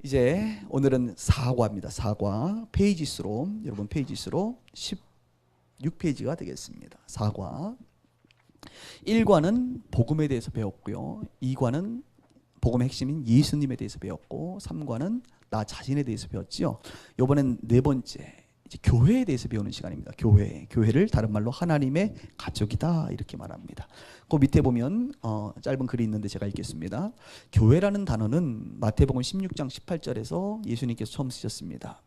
이제 오늘은 사과입니다. 사과 페이지 수로 여러분 페이지 수로 16페이지가 되겠습니다. 사과 1과는 복음에 대해서 배웠고요. 2과는 복음의 핵심인 예수님에 대해서 배웠고 3과는 나 자신에 대해서 배웠지요. 이번엔 네 번째 이제 교회에 대해서 배우는 시간입니다. 교회를 다른 말로 하나님의 가족이다 이렇게 말합니다. 그 밑에 보면 짧은 글이 있는데 제가 읽겠습니다. 교회라는 단어는 마태복음 16장 18절에서 예수님께서 처음 쓰셨습니다.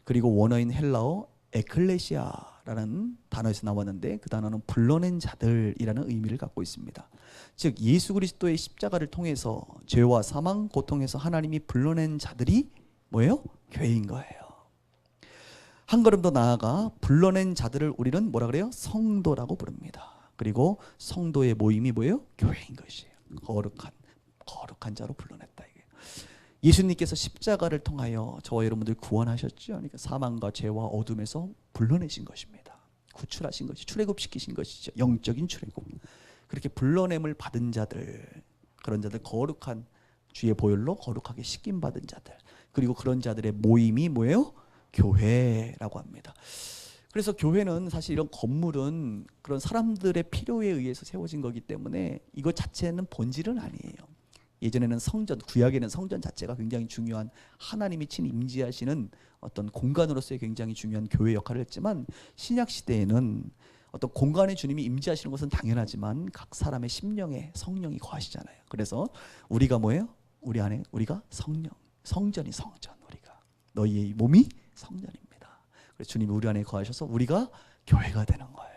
그리고 원어인 헬라어 에클레시아라는 단어에서 나왔는데 그 단어는 불러낸 자들이라는 의미를 갖고 있습니다. 즉 예수 그리스도의 십자가를 통해서 죄와 사망, 고통에서 하나님이 불러낸 자들이 뭐예요? 교회인 거예요. 한 걸음 더 나아가 불러낸 자들을 우리는 뭐라 그래요? 성도라고 부릅니다. 그리고 성도의 모임이 뭐예요? 교회인 것이에요. 거룩한 자로 불러냈다 이게. 예수님께서 십자가를 통하여 저와 여러분들 구원하셨죠. 그러니까 사망과 죄와 어둠에서 불러내신 것입니다. 구출하신 것이 출애굽시키신 것이죠. 영적인 출애굽. 그렇게 불러냄을 받은 자들, 그런 자들 거룩한 주의 보혈로 거룩하게 씻김 받은 자들, 그리고 그런 자들의 모임이 뭐예요? 교회라고 합니다. 그래서 교회는 사실 이런 건물은 그런 사람들의 필요에 의해서 세워진 거기 때문에 이것 자체는 본질은 아니에요. 예전에는 성전, 구약에는 성전 자체가 굉장히 중요한 하나님이 친 임재하시는 어떤 공간으로서의 굉장히 중요한 교회 역할을 했지만 신약 시대에는 어떤 공간에 주님이 임재하시는 것은 당연하지만 각 사람의 심령에 성령이 거하시잖아요. 그래서 우리가 뭐예요? 우리 안에 우리가 성전이 성전. 우리가 너희의 몸이 성전입니다. 그래서 주님이 우리 안에 거하셔서 우리가 교회가 되는 거예요.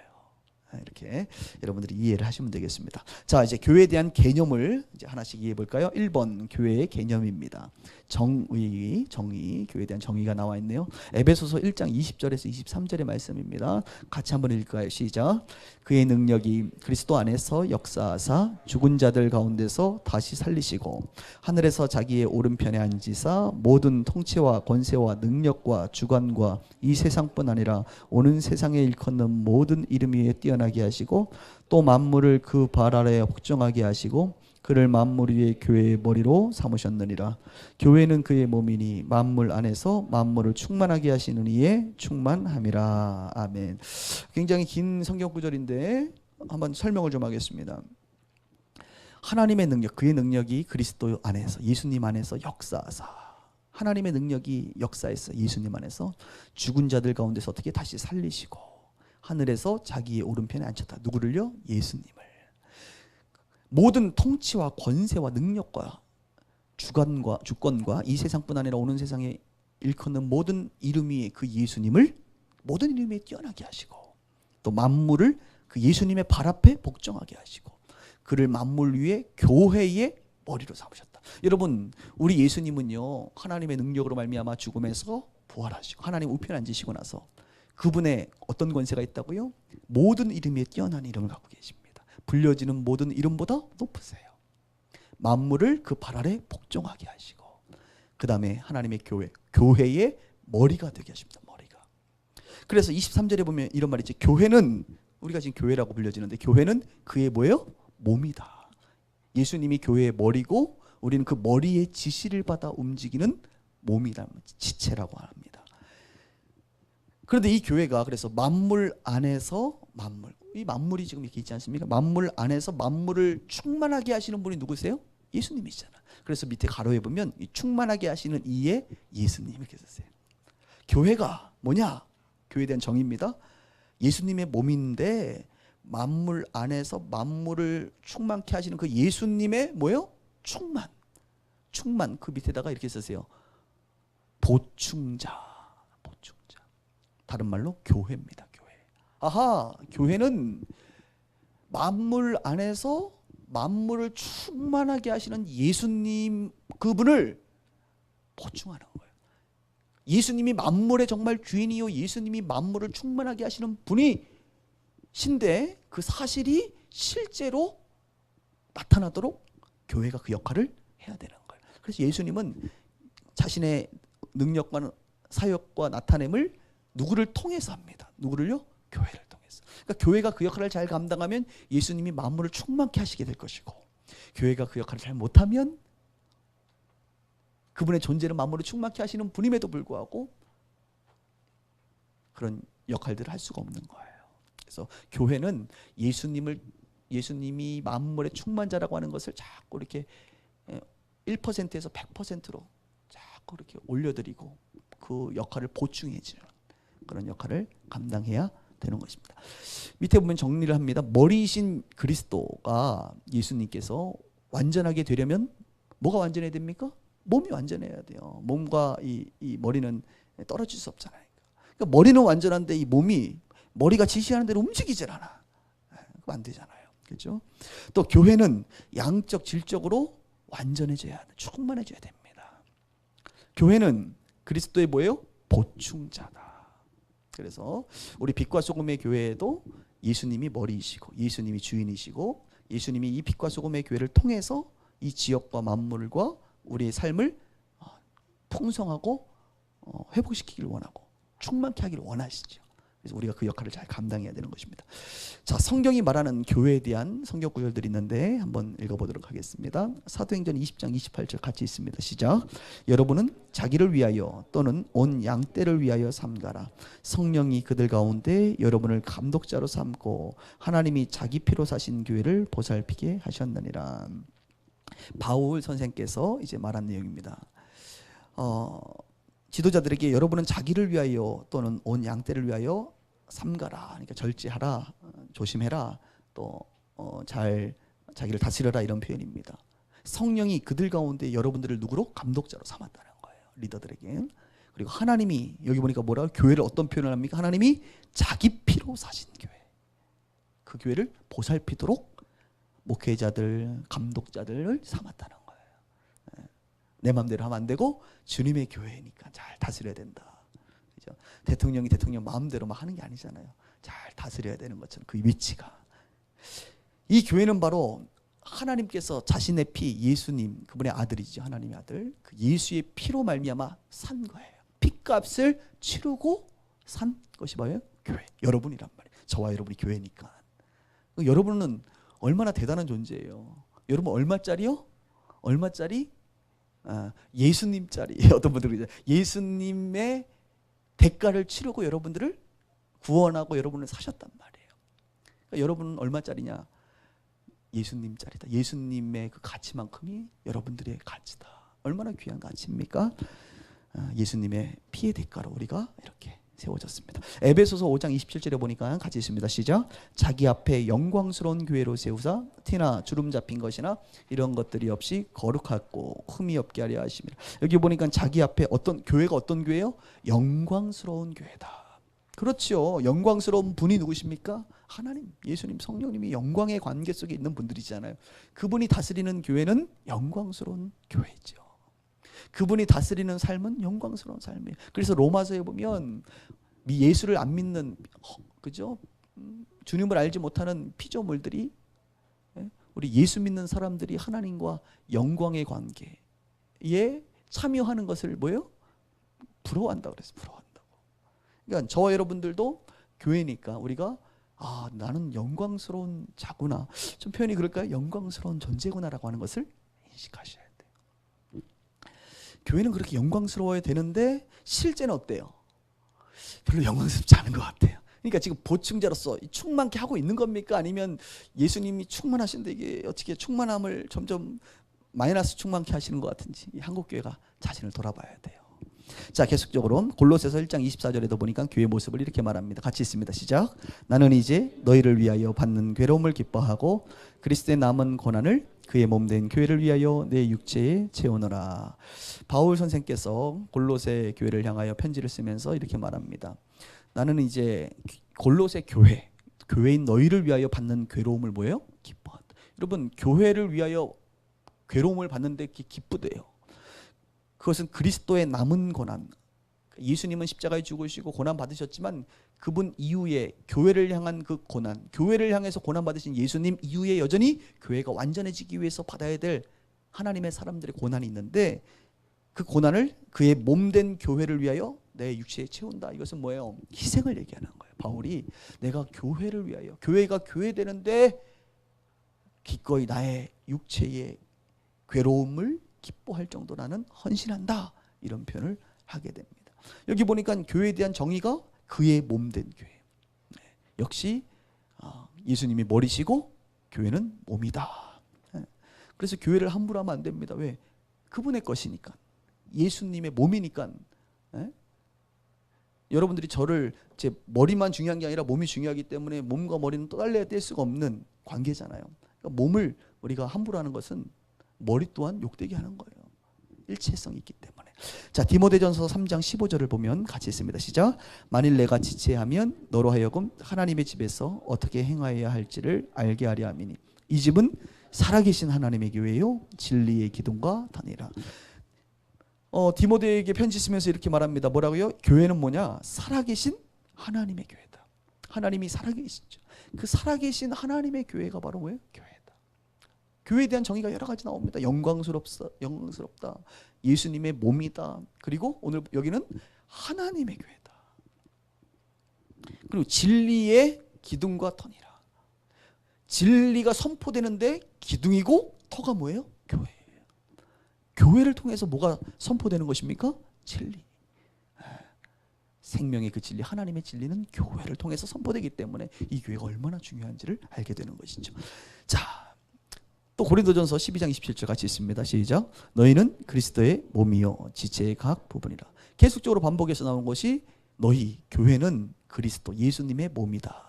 이렇게 여러분들이 이해를 하시면 되겠습니다. 자, 이제 교회에 대한 개념을 이제 하나씩 이해해 볼까요? 1번 교회의 개념입니다. 정의, 교회에 대한 정의가 나와 있네요. 에베소서 1장 20절에서 23절의 말씀입니다. 같이 한번 읽을까요? 시작. 그의 능력이 그리스도 안에서 역사하사 죽은 자들 가운데서 다시 살리시고 하늘에서 자기의 오른편에 앉으사 모든 통치와 권세와 능력과 주관과 이 세상뿐 아니라 오는 세상에 일컫는 모든 이름 위에 뛰어나게 하시고 또 만물을 그 발 아래에 복종하게 하시고 그를 만물 위에 교회의 머리로 삼으셨느니라. 교회는 그의 몸이니 만물 안에서 만물을 충만하게 하시는 이에 충만함이라. 아멘. 굉장히 긴 성경 구절인데 한번 설명을 좀 하겠습니다. 하나님의 능력, 그의 능력이 그리스도 안에서 예수님 안에서 역사하사 하나님의 능력이 역사해서 예수님 안에서 죽은 자들 가운데서 어떻게 다시 살리시고 하늘에서 자기의 오른편에 앉혔다. 누구를요? 예수님을. 모든 통치와 권세와 능력과 주권과 이 세상뿐 아니라 오는 세상에 일컫는 모든 이름 위에 그 예수님을 모든 이름 위에 뛰어나게 하시고 또 만물을 그 예수님의 발 앞에 복종하게 하시고 그를 만물 위에 교회의 머리로 삼으셨다. 여러분, 우리 예수님은요 하나님의 능력으로 말미암아 죽음에서 부활하시고 하나님 우편에 앉으시고 나서 그분의 어떤 권세가 있다고요? 모든 이름 위에 뛰어난 이름을 갖고 계십니다. 불려지는 모든 이름보다 높으세요. 만물을 그 발 아래 복종하게 하시고 그 다음에 하나님의 교회의 머리가 되게 하십니다. 머리가. 그래서 23절에 보면 이런 말이 있죠. 교회는 우리가 지금 교회라고 불려지는데 교회는 그의 뭐예요? 몸이다. 예수님이 교회의 머리고 우리는 그 머리의 지시를 받아 움직이는 몸이다. 지체라고 합니다. 그런데 이 교회가 그래서 만물 안에서 만물, 이 만물이 지금 이렇게 있지 않습니까? 만물 안에서 만물을 충만하게 하시는 분이 누구세요? 예수님이시잖아. 그래서 밑에 가로에 보면 이 충만하게 하시는 이에 예수님 이렇게 썼어요. 교회가 뭐냐? 교회에 대한 정의입니다. 예수님의 몸인데 만물 안에서 만물을 충만케 하시는 그 예수님의 뭐예요? 충만. 그 밑에다가 이렇게 썼어요. 보충자. 다른 말로 교회입니다. 교회. 아하, 교회는 만물 안에서 만물을 충만하게 하시는 예수님 그분을 보충하는 거예요. 예수님이 만물의 정말 주인이요 예수님이 만물을 충만하게 하시는 분이 신데 그 사실이 실제로 나타나도록 교회가 그 역할을 해야 되는 거예요. 그래서 예수님은 자신의 능력과 사역과 나타냄을 누구를 통해서 합니다. 누구를요? 교회를 통해서. 그러니까 교회가 그 역할을 잘 감당하면 예수님이 만물을 충만케 하시게 될 것이고 교회가 그 역할을 잘 못하면 그분의 존재는 만물을 충만케 하시는 분임에도 불구하고 그런 역할들을 할 수가 없는 거예요. 그래서 교회는 예수님이 만물의 충만자라고 하는 것을 자꾸 이렇게 1%에서 100%로 자꾸 이렇게 올려드리고 그 역할을 보충해주는 그런 역할을 감당해야 되는 것입니다. 밑에 보면 정리를 합니다. 머리이신 그리스도가 예수님께서 완전하게 되려면 뭐가 완전해야 됩니까? 몸이 완전해야 돼요. 몸과 이 머리는 떨어질 수 없잖아요. 그러니까 머리는 완전한데 이 몸이 머리가 지시하는 대로 움직이질 않아. 그럼 안 되잖아요. 그렇죠? 또 교회는 양적 질적으로 완전해져야 돼. 충만해져야 됩니다. 교회는 그리스도의 뭐예요? 보충자다. 그래서 우리 빛과 소금의 교회에도 예수님이 머리이시고 예수님이 주인이시고 예수님이 이 빛과 소금의 교회를 통해서 이 지역과 만물과 우리의 삶을 풍성하고 회복시키기를 원하고 충만케 하기를 원하시죠. 그래서 우리가 그 역할을 잘 감당해야 되는 것입니다. 자, 성경이 말하는 교회에 대한 성경 구절들이 있는데 한번 읽어보도록 하겠습니다. 사도행전 20장 28절 같이 있습니다. 시작. 여러분은 자기를 위하여 또는 온 양떼를 위하여 삼가라. 성령이 그들 가운데 여러분을 감독자로 삼고 하나님이 자기 피로 사신 교회를 보살피게 하셨느니라. 바울 선생께서 이제 말한 내용입니다. 지도자들에게 여러분은 자기를 위하여 또는 온 양떼를 위하여 삼가라. 그러니까 절제하라, 조심해라, 또 잘 자기를 다스려라 이런 표현입니다. 성령이 그들 가운데 여러분들을 누구로? 감독자로 삼았다는 거예요. 리더들에게. 그리고 하나님이 여기 보니까 뭐라고? 교회를 어떤 표현을 합니까? 하나님이 자기 피로 사신 교회. 그 교회를 보살피도록 목회자들, 감독자들을 삼았다는 거예요. 내 마음대로 하면 안 되고 주님의 교회니까 잘 다스려야 된다. 그죠? 대통령이 대통령 마음대로 막 하는 게 아니잖아요. 잘 다스려야 되는 것처럼 그 위치가. 이 교회는 바로 하나님께서 자신의 피, 예수님, 그분의 아들이죠. 하나님의 아들. 그 예수의 피로 말미암아 산 거예요. 피값을 치르고 산 것이 뭐예요? 교회. 여러분이란 말이에요. 저와 여러분이 교회니까. 여러분은 얼마나 대단한 존재예요. 여러분 얼마짜리요? 얼마짜리? 예수님짜리. 어떤 분들이 예수님의 대가를 치르고 여러분들을 구원하고 여러분을 사셨단 말이에요. 그러니까 여러분은 얼마짜리냐? 예수님짜리다. 예수님의 그 가치만큼이 여러분들의 가치다. 얼마나 귀한 가치입니까? 예수님의 피의 대가로 우리가 이렇게 세워졌습니다. 에베소서 5장 27절에 보니까 같이 있습니다. 시작. 자기 앞에 영광스러운 교회로 세우사 티나 주름 잡힌 것이나 이런 것들이 없이 거룩하고 흠이 없게 하려 하심이라. 여기 보니까 자기 앞에 어떤 교회가 어떤 교회요? 영광스러운 교회다. 그렇죠. 영광스러운 분이 누구십니까? 하나님, 예수님, 성령님이 영광의 관계 속에 있는 분들이잖아요. 그분이 다스리는 교회는 영광스러운 교회죠. 그분이 다스리는 삶은 영광스러운 삶이에요. 그래서 로마서에 보면 예수를 안 믿는 그죠? 주님을 알지 못하는 피조물들이 우리 예수 믿는 사람들이 하나님과 영광의 관계에 참여하는 것을 뭐예요? 부러워한다 그랬어요. 부러워한다고. 그러니까 저와 여러분들도 교회니까 우리가 나는 영광스러운 자구나. 좀 표현이 그럴까요? 영광스러운 존재구나라고 하는 것을 인식하셔야 돼요. 교회는 그렇게 영광스러워야 되는데 실제는 어때요? 별로 영광스럽지 않은 것 같아요. 그러니까 지금 보충자로서 충만케 하고 있는 겁니까? 아니면 예수님이 충만하신데 이게 어떻게 충만함을 점점 마이너스 충만케 하시는 것 같은지 한국교회가 자신을 돌아봐야 돼요. 자, 계속적으로 골로새서 1장 24절에도 보니까 교회 모습을 이렇게 말합니다. 같이 있습니다. 시작. 나는 이제 너희를 위하여 받는 괴로움을 기뻐하고 그리스도의 남은 고난을 그의 몸된 교회를 위하여 내 육체에 채우노라. 바울 선생께서 골로새 교회를 향하여 편지를 쓰면서 이렇게 말합니다. 나는 이제 골로새 교회인 너희를 위하여 받는 괴로움을 뭐예요? 기뻐한다. 여러분, 교회를 위하여 괴로움을 받는데 기쁘대요. 그것은 그리스도의 남은 고난. 예수님은 십자가에 죽으시고 고난 받으셨지만 그분 이후에 교회를 향한 그 고난, 교회를 향해서 고난 받으신 예수님 이후에 여전히 교회가 완전해지기 위해서 받아야 될 하나님의 사람들의 고난이 있는데 그 고난을 그의 몸된 교회를 위하여 내 육체에 채운다. 이것은 뭐예요? 희생을 얘기하는 거예요. 바울이 내가 교회를 위하여, 교회가 교회되는데 기꺼이 나의 육체의 괴로움을 기뻐할 정도 나는 헌신한다, 이런 표현을 하게 됩니다. 여기 보니까 교회에 대한 정의가 그의 몸된 교회. 네. 역시 예수님이 머리시고 교회는 몸이다. 네. 그래서 교회를 함부로 하면 안 됩니다. 왜? 그분의 것이니까. 예수님의 몸이니까. 네? 여러분들이 저를 제 머리만 중요한 게 아니라 몸이 중요하기 때문에 몸과 머리는 또 달래야 뗄 수가 없는 관계잖아요. 그러니까 몸을 우리가 함부로 하는 것은 머리 또한 욕되게 하는 거예요. 일체성이 있기 때문에. 자, 디모데전서 3장 15절을 보면 같이 있습니다. 시작. 만일 내가 지체하면 너로 하여금 하나님의 집에서 어떻게 행하여야 할지를 알게 하려 함이니 이 집은 살아계신 하나님의 교회요 진리의 기둥과 단이라. 디모데에게 편지 쓰면서 이렇게 말합니다. 뭐라고요? 교회는 뭐냐? 살아계신 하나님의 교회다. 하나님이 살아계시죠. 그 살아계신 하나님의 교회가 바로 뭐예요? 교회다. 교회에 대한 정의가 여러 가지 나옵니다. 영광스럽다. 예수님의 몸이다. 그리고 오늘 여기는 하나님의 교회다. 그리고 진리의 기둥과 터니라. 진리가 선포되는데 기둥이고 터가 뭐예요? 교회예요. 교회를 통해서 뭐가 선포되는 것입니까? 진리. 생명의 그 진리, 하나님의 진리는 교회를 통해서 선포되기 때문에 이 교회가 얼마나 중요한지를 알게 되는 것이죠. 자, 또 고린도전서 12장 27절 같이 있습니다. 시작. 너희는 그리스도의 몸이요 지체의 각 부분이라. 계속적으로 반복해서 나온 것이 너희 교회는 그리스도 예수님의 몸이다.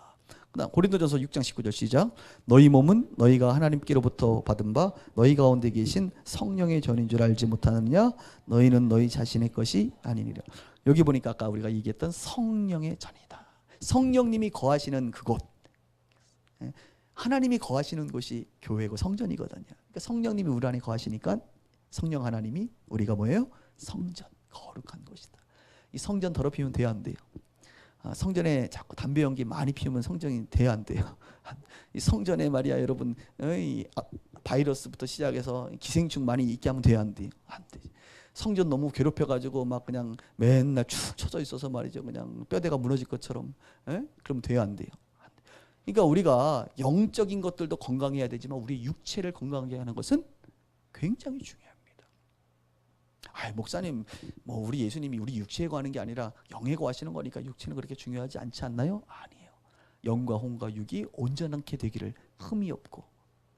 그다음 고린도전서 6장 19절 시작. 너희 몸은 너희가 하나님께로부터 받은 바 너희 가운데 계신 성령의 전인 줄 알지 못하느냐? 너희는 너희 자신의 것이 아니니라. 여기 보니까 아까 우리가 얘기했던 성령의 전이다. 성령님이 거하시는 그곳, 하나님이 거하시는 곳이 교회고 성전이거든요. 그러니까 성령님이 우리 안에 거하시니까 성령 하나님이 우리가 뭐예요? 성전, 거룩한 곳이다. 이 성전 더럽히면 돼야 안 돼요. 성전에 자꾸 담배 연기 많이 피우면 성전이 돼야 안 돼요. 이 성전에 말이야 여러분, 바이러스부터 시작해서 기생충 많이 있게 하면 돼야 안 돼요. 안 돼. 성전 너무 괴롭혀가지고 막 그냥 맨날 축 쳐져 있어서 말이죠. 그냥 뼈대가 무너질 것처럼, 그럼 돼야 안 돼요. 그러니까 우리가 영적인 것들도 건강해야 되지만 우리 육체를 건강하게 하는 것은 굉장히 중요합니다. 목사님, 뭐 우리 예수님이 우리 육체에 관한 게 아니라 영에 거하시는 거니까 육체는 그렇게 중요하지 않지 않나요? 아니에요. 영과 혼과 육이 온전하게 되기를, 흠이 없고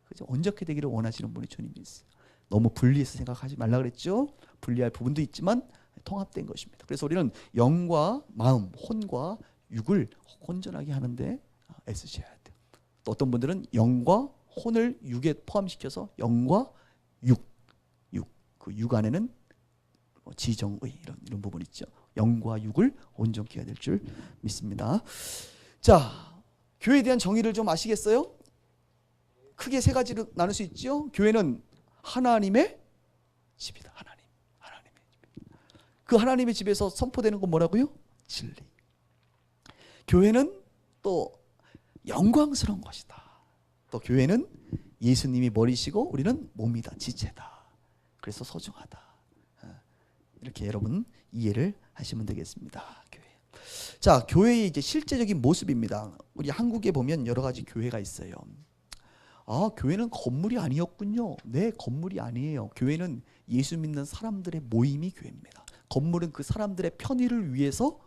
그죠? 온전하게 되기를 원하시는 분이 주님이세요. 너무 분리해서 생각하지 말라 그랬죠. 분리할 부분도 있지만 통합된 것입니다. 그래서 우리는 영과 마음, 혼과 육을 온전하게 하는데 애쓰셔야 돼요. 또 어떤 분들은 영과 혼을 육에 포함시켜서 영과 육, 그 육 안에는 지정의 이런 부분 있죠. 영과 육을 온전케 해야 될 줄 믿습니다. 자, 교회에 대한 정의를 좀 아시겠어요? 크게 세 가지로 나눌 수 있죠. 교회는 하나님의 집이다. 하나님의 집. 그 하나님의 집에서 선포되는 건 뭐라고요? 진리. 교회는 또 영광스러운 것이다. 또 교회는 예수님이 머리시고 우리는 몸이다, 지체다. 그래서 소중하다. 이렇게 여러분 이해를 하시면 되겠습니다. 교회. 자, 교회의 이제 실제적인 모습입니다. 우리 한국에 보면 여러 가지 교회가 있어요. 교회는 건물이 아니었군요. 네, 건물이 아니에요. 교회는 예수 믿는 사람들의 모임이 교회입니다. 건물은 그 사람들의 편의를 위해서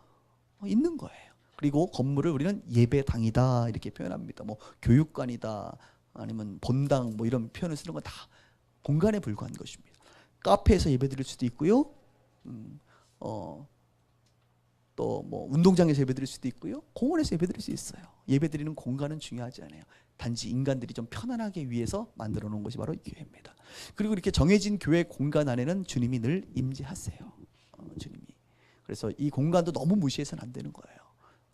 있는 거예요. 그리고 건물을 우리는 예배당이다 이렇게 표현합니다. 뭐 교육관이다 아니면 본당 뭐 이런 표현을 쓰는 건 다 공간에 불과한 것입니다. 카페에서 예배드릴 수도 있고요. 또 뭐 운동장에서 예배드릴 수도 있고요. 공원에서 예배드릴 수 있어요. 예배드리는 공간은 중요하지 않아요. 단지 인간들이 좀 편안하게 위해서 만들어 놓은 것이 바로 교회입니다. 그리고 이렇게 정해진 교회 공간 안에는 주님이 늘 임재하세요. 주님이. 그래서 이 공간도 너무 무시해서는 안 되는 거예요.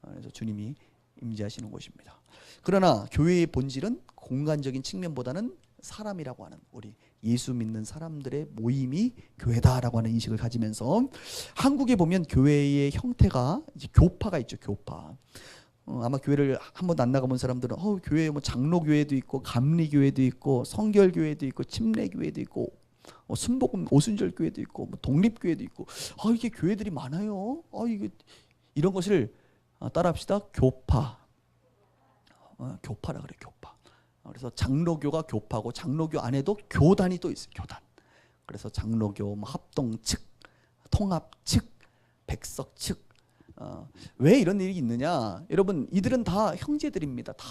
그래서 주님이 임재하시는 곳입니다. 그러나 교회의 본질은 공간적인 측면보다는 사람이라고 하는 우리 예수 믿는 사람들의 모임이 교회다라고 하는 인식을 가지면서 한국에 보면 교회의 형태가 이제 교파가 있죠. 교파. 아마 교회를 한 번도 안 나가본 사람들은 교회에 뭐 장로교회도 있고 감리교회도 있고 성결교회도 있고 침례교회도 있고 순복음 오순절교회도 있고 뭐 독립교회도 있고 이게 교회들이 많아요. 이런 것을 따라합시다. 교파. 교파라 그래. 교파. 그래서 장로교가 교파고 장로교 안에도 교단이 또 있어요. 교단. 그래서 장로교 뭐 합동 측, 통합 측, 백석 측. 왜 이런 일이 있느냐? 여러분, 이들은 다 형제들입니다. 다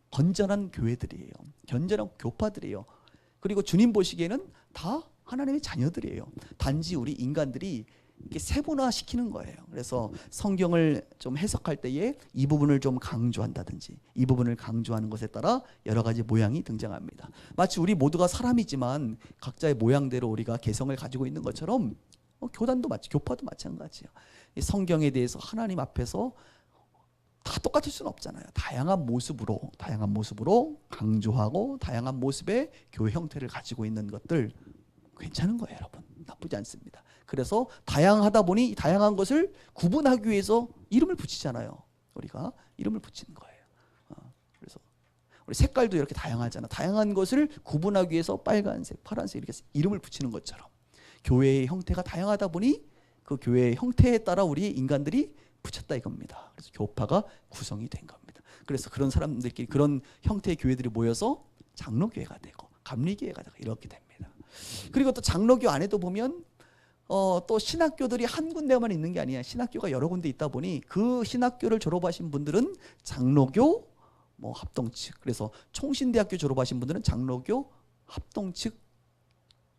건전한 교회들이에요. 건전한 교파들이에요. 그리고 주님 보시기에는 다 하나님의 자녀들이에요. 단지 우리 인간들이 이렇게 세분화시키는 거예요. 그래서 성경을 좀 해석할 때에 이 부분을 좀 강조한다든지 이 부분을 강조하는 것에 따라 여러 가지 모양이 등장합니다. 마치 우리 모두가 사람이지만 각자의 모양대로 우리가 개성을 가지고 있는 것처럼 교단도 교파도 마찬가지예요. 이 성경에 대해서 하나님 앞에서 다 똑같을 수는 없잖아요. 다양한 모습으로 강조하고 다양한 모습의 교회 형태를 가지고 있는 것들 괜찮은 거예요, 여러분. 나쁘지 않습니다. 그래서 다양하다 보니 다양한 것을 구분하기 위해서 이름을 붙이잖아요. 우리가 이름을 붙이는 거예요. 그래서 우리 색깔도 이렇게 다양하잖아. 다양한 것을 구분하기 위해서 빨간색, 파란색 이렇게 이름을 붙이는 것처럼 교회의 형태가 다양하다 보니 그 교회의 형태에 따라 우리 인간들이 붙였다 이겁니다. 그래서 교파가 구성이 된 겁니다. 그래서 그런 사람들끼리 그런 형태의 교회들이 모여서 장로교회가 되고 감리교회가 되고 이렇게 됩니다. 그리고 또 장로교 안에도 보면 또 신학교들이 한 군데만 있는 게 아니야. 신학교가 여러 군데 있다 보니 그 신학교를 졸업하신 분들은 장로교 뭐 합동측, 그래서 총신대학교 졸업하신 분들은 장로교 합동측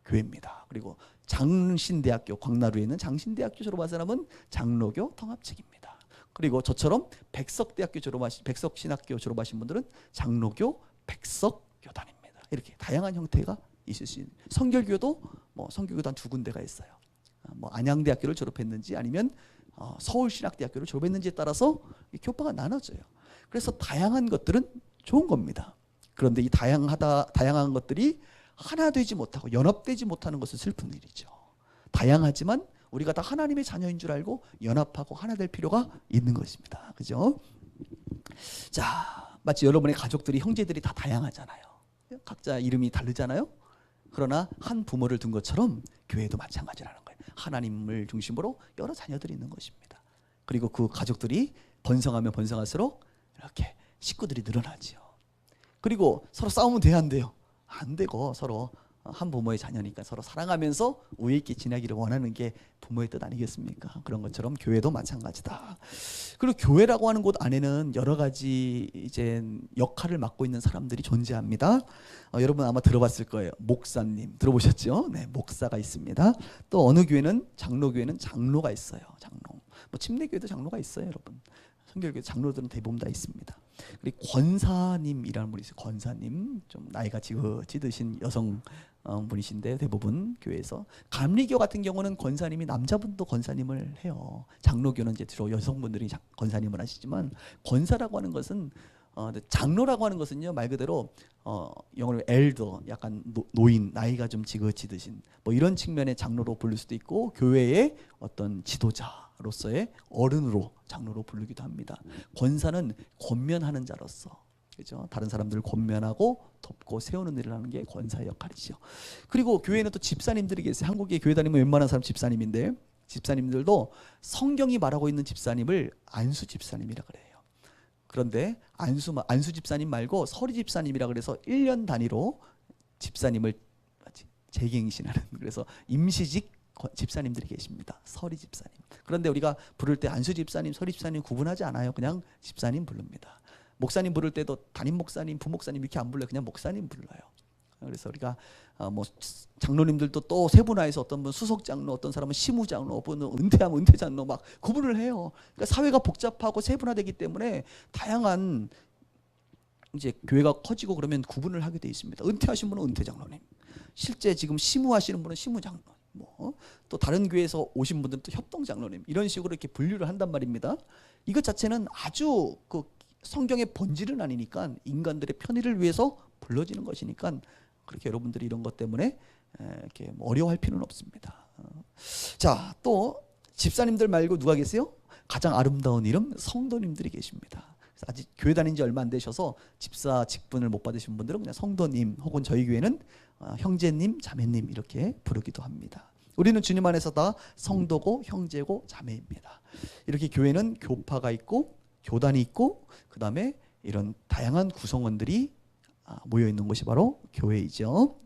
교회입니다. 그리고 장신대학교, 광나루에 있는 장신대학교 졸업한 사람은 장로교 통합측입니다. 그리고 저처럼 백석신학교 졸업하신 분들은 장로교 백석교단입니다. 이렇게 다양한 형태가 있을 수 있는. 성결교도 뭐 성결교단 두 군데가 있어요. 뭐 안양대학교를 졸업했는지 아니면 서울신학대학교를 졸업했는지에 따라서 교파가 나눠져요. 그래서 다양한 것들은 좋은 겁니다. 그런데 이 다양한 것들이 하나 되지 못하고 연합되지 못하는 것은 슬픈 일이죠. 다양하지만 우리가 다 하나님의 자녀인 줄 알고 연합하고 하나 될 필요가 있는 것입니다. 그죠? 자, 마치 여러분의 가족들이 형제들이 다 다양하잖아요. 각자 이름이 다르잖아요. 그러나 한 부모를 둔 것처럼 교회도 마찬가지라는 거예요. 하나님을 중심으로 여러 자녀들이 있는 것입니다. 그리고 그 가족들이 번성하면 번성할수록 이렇게 식구들이 늘어나지요. 그리고 서로 싸우면 돼야 안 돼요? 안 되고 서로 한 부모의 자녀니까 서로 사랑하면서 우애 있게 지내기를 원하는 게 부모의 뜻 아니겠습니까? 그런 것처럼 교회도 마찬가지다. 그리고 교회라고 하는 곳 안에는 여러 가지 이제 역할을 맡고 있는 사람들이 존재합니다. 여러분 아마 들어봤을 거예요. 목사님 들어보셨죠? 네, 목사가 있습니다. 또 어느 교회는 장로교회는 장로가 있어요. 장로. 뭐 침례교회도 장로가 있어요, 여러분. 성결교회 장로들은 대부분 다 있습니다. 그리고 권사님이라는 분이 있어요. 권사님, 좀 나이가 지긋이 드신 여성 분이신데 대부분 교회에서. 감리교 같은 경우는 권사님이 남자분도 권사님을 해요. 장로교는 이제 주로 여성분들이 권사님을 하시지만 권사라고 하는 것은 장로라고 하는 것은요 말 그대로 영어로 엘더, 약간 노인, 나이가 좀 지긋이 드신 뭐 이런 측면의 장로로 부를 수도 있고 교회의 어떤 지도자로서의 어른으로 장로로 부르기도 합니다. 권사는 권면하는 자로서, 그죠? 다른 사람들을 권면하고 돕고 세우는 일을 하는 게 권사의 역할이죠. 그리고 교회는 또 집사님들이 계세요. 한국에 교회 다니면 웬만한 사람 집사님인데 집사님들도 성경이 말하고 있는 집사님을 안수 집사님이라 그래요. 그런데 안수 집사님 말고 서리 집사님이라 그래서 1년 단위로 집사님을 재갱신하는, 그래서 임시직 집사님들이 계십니다. 서리 집사님. 그런데 우리가 부를 때 안수 집사님, 서리 집사님 구분하지 않아요. 그냥 집사님 부릅니다. 목사님 부를 때도 담임 목사님, 부목사님 이렇게 안 불러요. 그냥 목사님 불러요. 그래서 우리가 뭐 장로님들도 또 세분화해서 어떤 분 수석 장로, 어떤 사람은 시무 장로, 어떤 분은 은퇴하면 은퇴 장로 막 구분을 해요. 그러니까 사회가 복잡하고 세분화되기 때문에 다양한 이제 교회가 커지고 그러면 구분을 하게 돼 있습니다. 은퇴하신 분은 은퇴 장로님, 실제 지금 시무하시는 분은 시무 장로, 뭐 또 다른 교회에서 오신 분들은 또 협동 장로님, 이런 식으로 이렇게 분류를 한단 말입니다. 이것 자체는 아주 그 성경의 본질은 아니니까 인간들의 편의를 위해서 불러지는 것이니까 그렇게 여러분들이 이런 것 때문에 이렇게 어려워할 필요는 없습니다. 자, 또 집사님들 말고 누가 계세요? 가장 아름다운 이름 성도님들이 계십니다. 그래서 아직 교회 다닌 지 얼마 안 되셔서 집사 직분을 못 받으신 분들은 그냥 성도님, 혹은 저희 교회는 형제님, 자매님 이렇게 부르기도 합니다. 우리는 주님 안에서 다 성도고 형제고 자매입니다. 이렇게 교회는 교파가 있고 교단이 있고 그 다음에 이런 다양한 구성원들이 모여 있는 곳이 바로 교회이죠.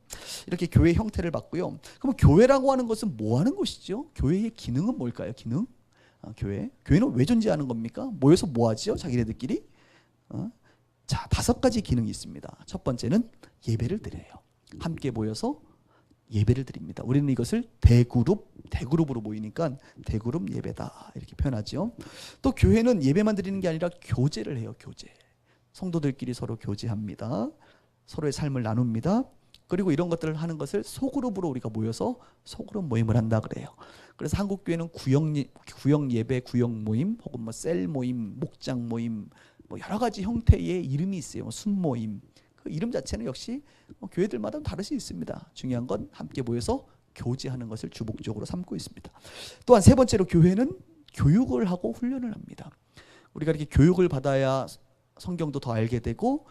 이렇게 교회 형태를 봤고요. 그럼 교회라고 하는 것은 뭐 하는 것이죠? 교회의 기능은 뭘까요? 기능? 교회는 왜 존재하는 겁니까? 모여서 뭐 하지요? 자기네들끼리? 자, 5가지 기능이 있습니다. 첫 번째는 예배를 드려요. 함께 모여서 예배를 드립니다. 우리는 이것을 대그룹으로 모이니까 대그룹 예배다 이렇게 표현하죠. 또 교회는 예배만 드리는 게 아니라 교제를 해요. 교제. 성도들끼리 서로 교제합니다. 서로의 삶을 나눕니다. 그리고 이런 것들을 하는 것을 소그룹으로 우리가 모여서 소그룹 모임을 한다 그래요. 그래서 한국 교회는 구역 예배, 구역 모임, 혹은 뭐 셀 모임, 목장 모임, 뭐 여러 가지 형태의 이름이 있어요. 순모임. 그 이름 자체는 역시 교회들마다 다를 수 있습니다. 중요한 건 함께 모여서 교제하는 것을 주목적으로 삼고 있습니다. 또한 세 번째로 교회는 교육을 하고 훈련을 합니다. 우리가 이렇게 교육을 받아야 성경도 더 알게 되고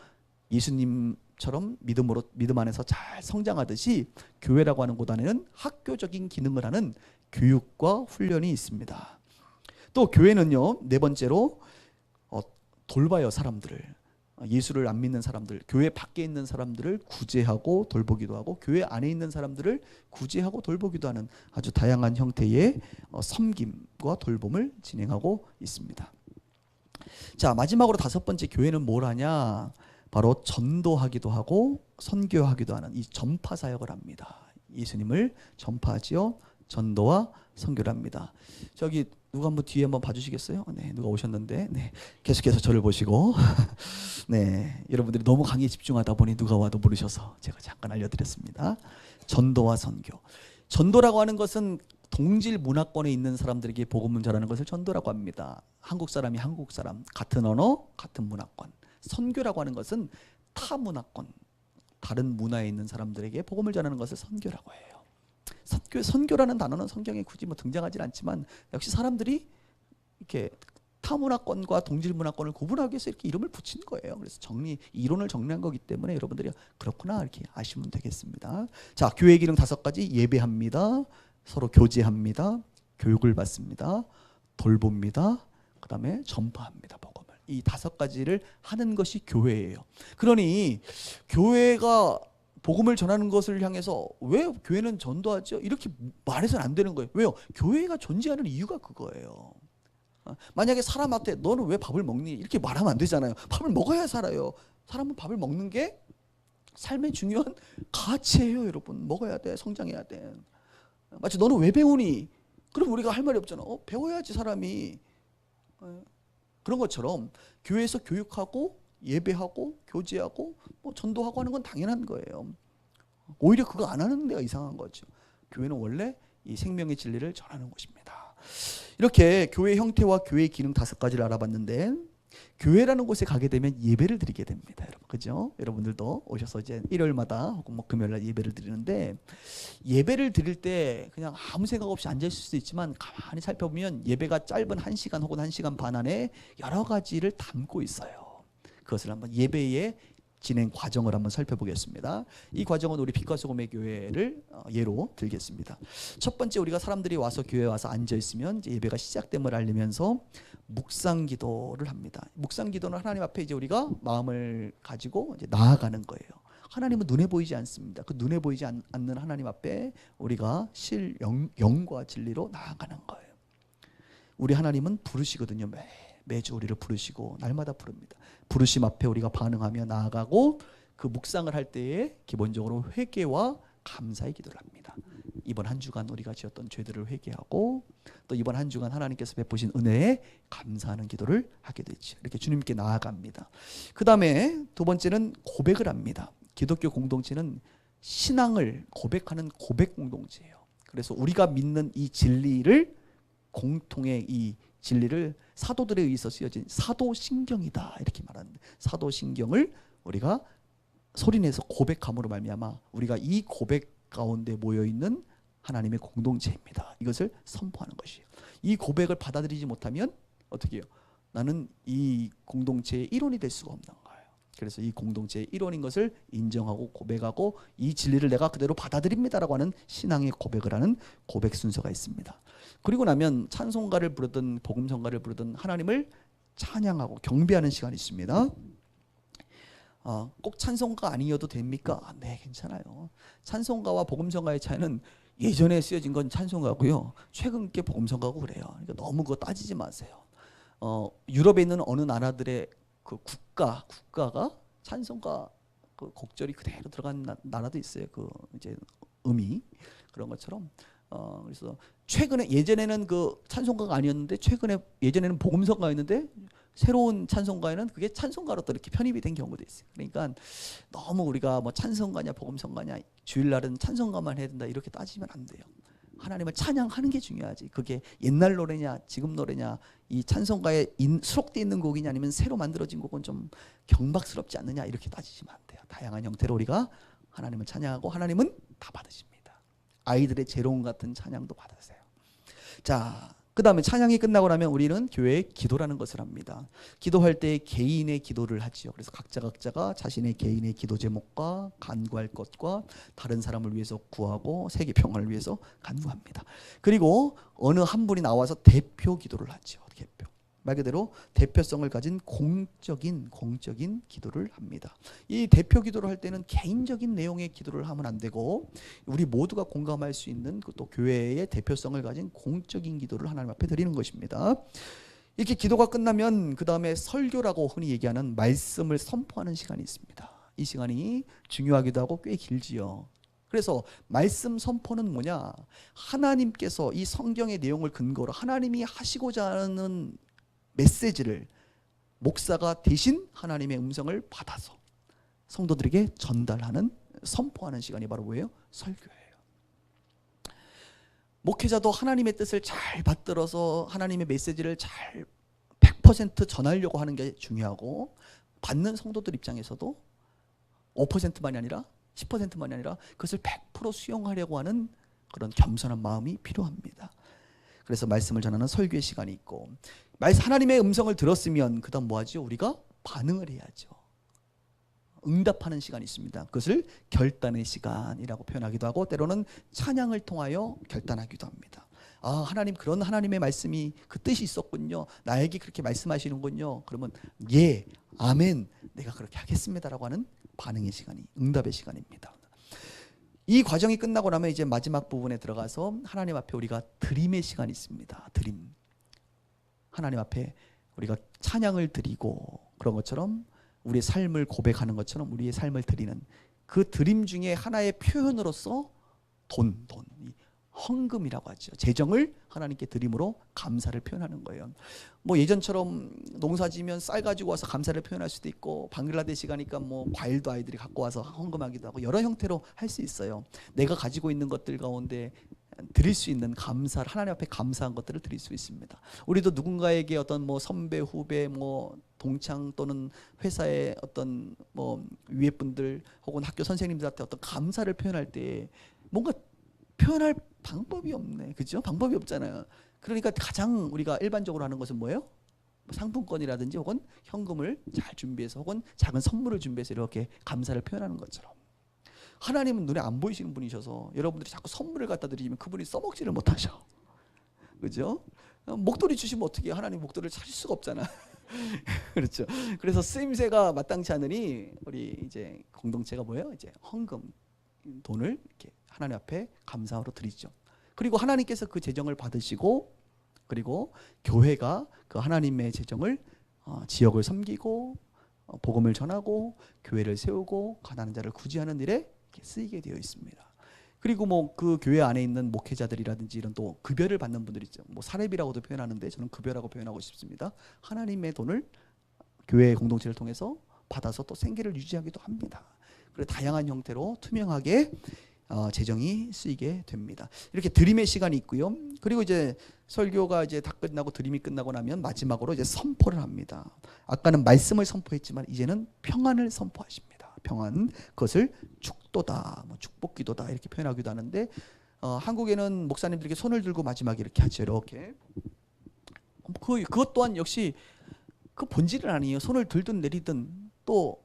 예수님처럼 믿음 안에서 잘 성장하듯이 교회라고 하는 곳 안에는 학교적인 기능을 하는 교육과 훈련이 있습니다. 또 교회는요, 네 번째로 돌봐요. 사람들을, 예수를 안 믿는 사람들, 교회 밖에 있는 사람들을 구제하고 돌보기도 하고 교회 안에 있는 사람들을 구제하고 돌보기도 하는 아주 다양한 형태의 섬김과 돌봄을 진행하고 있습니다. 자, 마지막으로 5번째, 교회는 뭘 하냐? 바로 전도하기도 하고 선교하기도 하는 이 전파 사역을 합니다. 예수님을 전파하지요. 전도와 선교를 합니다. 저기 누가 한번 뒤에 한번 봐주시겠어요? 네, 누가 오셨는데, 네, 계속해서 저를 보시고, 네, 여러분들이 너무 강의에 집중하다 보니 누가 와도 모르셔서 제가 잠깐 알려드렸습니다. 전도와 선교. 전도라고 하는 것은 동질 문화권에 있는 사람들에게 복음을 전하는 것을 전도라고 합니다. 한국 사람이 한국 사람, 같은 언어, 같은 문화권. 선교라고 하는 것은 타 문화권, 다른 문화에 있는 사람들에게 복음을 전하는 것을 선교라고 해요. 선교라는 단어는 성경에 굳이 뭐 등장하진 않지만 역시 사람들이 이렇게 타 문화권과 동질 문화권을 구분하기 위해서 이렇게 이름을 붙인 거예요. 그래서 이론을 정리한 거기 때문에 여러분들이 그렇구나 이렇게 아시면 되겠습니다. 자, 교회 기능 5가지. 예배합니다. 서로 교제합니다. 교육을 받습니다. 돌봅니다. 그 다음에 전파합니다. 복음을. 이 5가지를 하는 것이 교회예요. 그러니 교회가 복음을 전하는 것을 향해서 왜 교회는 전도하죠? 이렇게 말해서는 안 되는 거예요. 왜요? 교회가 존재하는 이유가 그거예요. 만약에 사람한테 너는 왜 밥을 먹니? 이렇게 말하면 안 되잖아요. 밥을 먹어야 살아요. 사람은 밥을 먹는 게 삶의 중요한 가치예요. 여러분, 먹어야 돼. 성장해야 돼. 마치 너는 왜 배우니? 그럼 우리가 할 말이 없잖아. 배워야지 사람이. 그런 것처럼 교회에서 교육하고 예배하고 교제하고 뭐 전도하고 하는 건 당연한 거예요. 오히려 그거 안 하는 데가 이상한 거죠. 교회는 원래 이 생명의 진리를 전하는 곳입니다. 이렇게 교회 형태와 교회의 기능 5가지를 알아봤는데, 교회라는 곳에 가게 되면 예배를 드리게 됩니다. 여러분, 그죠? 여러분들도 오셔서 이제 일요일마다 혹은 뭐 금요일날 예배를 드리는데, 예배를 드릴 때 그냥 아무 생각 없이 앉아 있을 수도 있지만 가만히 살펴보면 예배가 짧은 1시간 혹은 1시간 반 안에 여러 가지를 담고 있어요. 그것을 한번 예배의 진행 과정을 한번 살펴보겠습니다. 이 과정은 우리 빛과 소금의 교회를 예로 들겠습니다. 첫 번째, 우리가 사람들이 와서 교회에 와서 앉아 있으면 이제 예배가 시작됨을 알리면서 묵상 기도를 합니다. 묵상 기도는 하나님 앞에 이제 우리가 마음을 가지고 이제 나아가는 거예요. 하나님은 눈에 보이지 않습니다. 그 눈에 보이지 않는 하나님 앞에 우리가 영과 진리로 나아가는 거예요. 우리 하나님은 부르시거든요. 매주 우리를 부르시고 날마다 부릅니다. 부르심 앞에 우리가 반응하며 나아가고, 그 묵상을 할 때에 기본적으로 회개와 감사의 기도를 합니다. 이번 한 주간 우리가 지었던 죄들을 회개하고, 또 이번 한 주간 하나님께서 베푸신 은혜에 감사하는 기도를 하게 되죠. 이렇게 주님께 나아갑니다. 그 다음에 2번째는 고백을 합니다. 기독교 공동체는 신앙을 고백하는 고백 공동체예요. 그래서 우리가 믿는 이 진리를, 공통의 이 진리를 사도들에 의해서 쓰여진 사도신경이다 이렇게 말하는데, 사도신경을 우리가 소리내서 고백함으로 말미암아 우리가 이 고백 가운데 모여있는 하나님의 공동체입니다. 이것을 선포하는 것이에요. 이 고백을 받아들이지 못하면 어떻게 해요? 나는 이 공동체의 일원이 될 수가 없는 거예요. 그래서 이 공동체의 일원인 것을 인정하고 고백하고, 이 진리를 내가 그대로 받아들입니다라고 하는 신앙의 고백을 하는 고백 순서가 있습니다. 그리고 나면 찬송가를 부르든 복음성가를 부르든 하나님을 찬양하고 경배하는 시간이 있습니다. 꼭 찬송가 아니어도 됩니까? 네, 괜찮아요. 찬송가와 복음성가의 차이는 예전에 쓰여진 건 찬송가고요. 최근 게 복음성가고 그래요. 그러니까 너무 그거 따지지 마세요. 유럽에 있는 어느 나라들의 그 국가가 찬송가 그 곡절이 그대로 들어간 나라도 있어요. 그 이제 음이 그런 것처럼. 그래서 최근에 예전에는 그 찬송가가 아니었는데 예전에는 복음성가였는데 새로운 찬송가에는 그게 찬송가로 또 이렇게 편입이 된 경우도 있어요. 그러니까 너무 우리가 뭐 찬송가냐 복음성가냐 주일날은 찬송가만 해야 된다 이렇게 따지면 안 돼요. 하나님을 찬양하는 게 중요하지. 그게 옛날 노래냐 지금 노래냐 이 찬송가에 수록되어 있는 곡이냐 아니면 새로 만들어진 곡은 좀 경박스럽지 않느냐 이렇게 따지시면 안 돼요. 다양한 형태로 우리가 하나님을 찬양하고 하나님은 다 받으십니다. 아이들의 재롱 같은 찬양도 받으세요. 자, 그 다음에 찬양이 끝나고 나면 우리는 교회에 기도라는 것을 합니다. 기도할 때 개인의 기도를 하지요. 그래서 각자가 자신의 개인의 기도 제목과 간구할 것과 다른 사람을 위해서 구하고 세계 평화를 위해서 간구합니다. 그리고 어느 한 분이 나와서 대표 기도를 하죠. 대표. 말 그대로 대표성을 가진 공적인 기도를 합니다. 이 대표 기도를 할 때는 개인적인 내용의 기도를 하면 안 되고 우리 모두가 공감할 수 있는 또 교회의 대표성을 가진 공적인 기도를 하나님 앞에 드리는 것입니다. 이렇게 기도가 끝나면 그 다음에 설교라고 흔히 얘기하는 말씀을 선포하는 시간이 있습니다. 이 시간이 중요하기도 하고 꽤 길지요. 그래서 말씀 선포는 뭐냐? 하나님께서 이 성경의 내용을 근거로 하나님이 하시고자 하는 메시지를 목사가 대신 하나님의 음성을 받아서 성도들에게 전달하는 선포하는 시간이 바로 뭐예요? 설교예요. 목회자도 하나님의 뜻을 잘 받들어서 하나님의 메시지를 잘 100% 전하려고 하는 게 중요하고 받는 성도들 입장에서도 5%만이 아니라 10%만이 아니라 그것을 100% 수용하려고 하는 그런 겸손한 마음이 필요합니다. 그래서 말씀을 전하는 설교의 시간이 있고 하나님의 음성을 들었으면 그 다음 뭐하죠? 우리가 반응을 해야죠. 응답하는 시간이 있습니다. 그것을 결단의 시간이라고 표현하기도 하고 때로는 찬양을 통하여 결단하기도 합니다. 하나님 그런 하나님의 말씀이 그 뜻이 있었군요. 나에게 그렇게 말씀하시는군요. 그러면 예, 아멘, 내가 그렇게 하겠습니다라고 하는 반응의 시간이 응답의 시간입니다. 이 과정이 끝나고 나면 이제 마지막 부분에 들어가서 하나님 앞에 우리가 드림의 시간이 있습니다. 드림. 하나님 앞에 우리가 찬양을 드리고 그런 것처럼 우리의 삶을 고백하는 것처럼 우리의 삶을 드리는 그 드림 중에 하나의 표현으로서 돈, 헌금이라고 하죠. 재정을 하나님께 드림으로 감사를 표현하는 거예요. 뭐 예전처럼 농사지면 쌀 가지고 와서 감사를 표현할 수도 있고 방글라데시 가니까 뭐 과일도 아이들이 갖고 와서 헌금하기도 하고 여러 형태로 할 수 있어요. 내가 가지고 있는 것들 가운데 드릴 수 있는 감사를 하나님 앞에 감사한 것들을 드릴 수 있습니다. 우리도 누군가에게 어떤 뭐 선배, 후배, 뭐 동창 또는 회사의 어떤 뭐 위에 분들 혹은 학교 선생님들한테 어떤 감사를 표현할 때 뭔가 표현할 방법이 없네. 그죠? 방법이 없잖아요. 그러니까 가장 우리가 일반적으로 하는 것은 뭐예요? 상품권이라든지 혹은 현금을 잘 준비해서 혹은 작은 선물을 준비해서 이렇게 감사를 표현하는 것처럼 하나님은 눈에 안 보이시는 분이셔서 여러분들이 자꾸 선물을 갖다 드리면 그분이 써먹지를 못하셔. 그죠? 목도리 주시면 어떻게 해요? 하나님 목도리를 찾을 수가 없잖아. 그렇죠. 그래서 쓰임새가 마땅치 않으니 우리 이제 공동체가 뭐예요? 이제 헌금 돈을 이렇게 하나님 앞에 감사로 드리죠. 그리고 하나님께서 그 재정을 받으시고 그리고 교회가 그 하나님의 재정을 지역을 섬기고 복음을 전하고 교회를 세우고 가난한 자를 구제하는 일에 쓰이게 되어 있습니다. 그리고 뭐 그 교회 안에 있는 목회자들이라든지 이런 또 급여를 받는 분들이 있죠. 뭐 사례비라고도 표현하는데 저는 급여라고 표현하고 싶습니다. 하나님의 돈을 교회 공동체를 통해서 받아서 또 생계를 유지하기도 합니다. 그리고 다양한 형태로 투명하게 재정이 쓰이게 됩니다. 이렇게 드림의 시간이 있고요. 그리고 이제 설교가 이제 다 끝나고 드림이 끝나고 나면 마지막으로 이제 선포를 합니다. 아까는 말씀을 선포했지만 이제는 평안을 선포하십니다. 평안, 그것을 축도다, 뭐 축복기도다 이렇게 표현하기도 하는데 한국에는 목사님들에게 손을 들고 마지막에 이렇게 하죠. 이렇게. 그것 또한 역시 그 본질은 아니에요. 손을 들든 내리든 또